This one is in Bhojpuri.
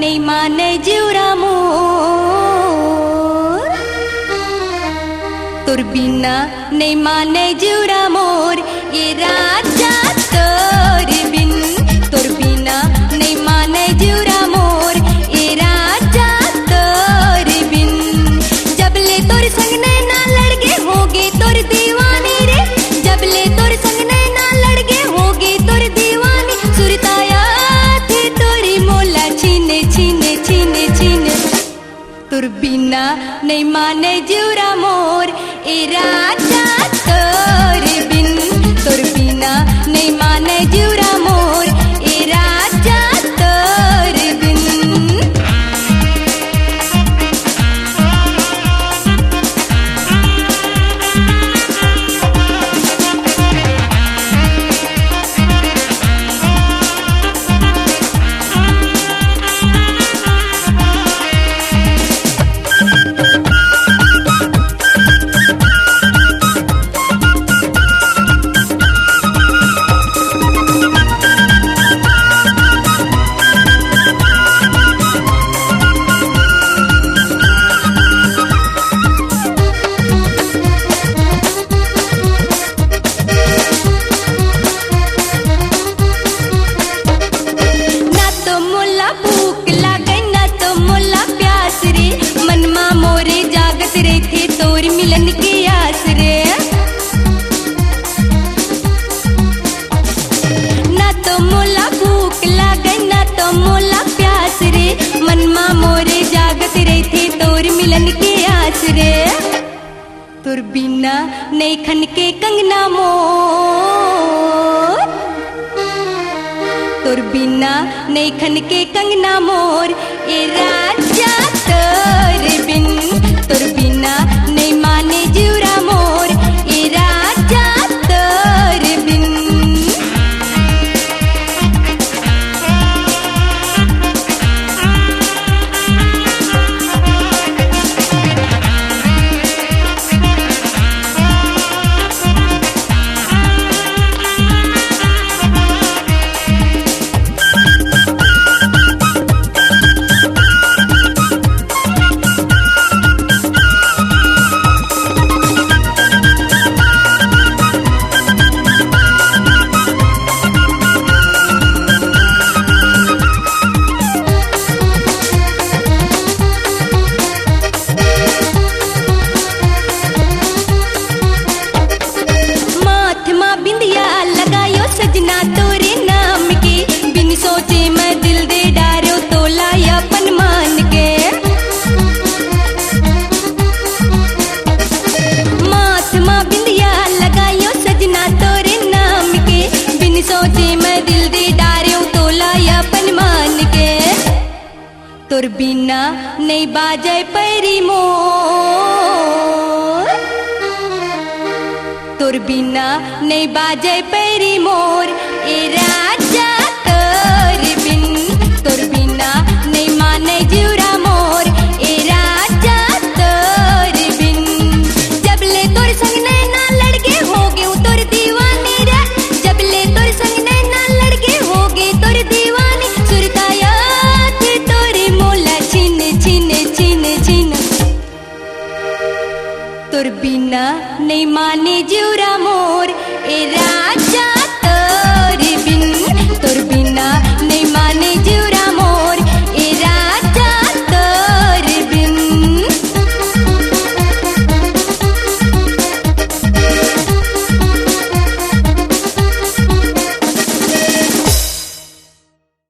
नहीं माने जिउरा मोर तोर बिना नहीं माने जिउरा मोर ये राजा तोर बिन तोर बिना नहीं माने जिउरा मोर ये राजा तोर बिन जबले तोर संग ना लड़के होगे तोर दीवानी रे जबले तोर संग ना लड़के होगे तोर दीवानी सुरताया थे तोरी मोला छीने छीने छीने छीने तोर बिना नहीं माने जिउरा मोर ए राजा तोर बिन तोर बिना नहीं माने जिउरा मोर ए राजा तोर बिन मिलन की आस रे ना तो मोला भूख लागे ना तो मोला प्यास रे मनमा मोरे जागत रही थी तोर मिलन की आस रे तोर बिना नहीं खन के कंगना मोर तोर बिना नहीं खन के कंगना मोर ये राजा तोर बिन तोर बिना नहीं माने जिउरा मोर ये राजा तोर बिन सजना तोरे नाम के बिन सोचे मैं दिल दे डारो तोला अपन मान के माथ माँ बिंदिया लगायो सजना तोरे नाम के बिन सोचे मैं दिल दे डारो तोला अपन मान के तोर बिना नहीं बाजे पैरी मोर तोर बिना नहीं बाजे पैरी मोर ए राजा तोर बिन तोर बिना नहीं माने जिउरा मोर ए राजा तोर बिन जबले तोर संग ना लड़के होगे तोर दीवानी रे जबले तोर संग ना लड़के होगे तोर दीवानी सुरताया थे तोरी मोला छीने छीने छीने छीने तोर बिना नहीं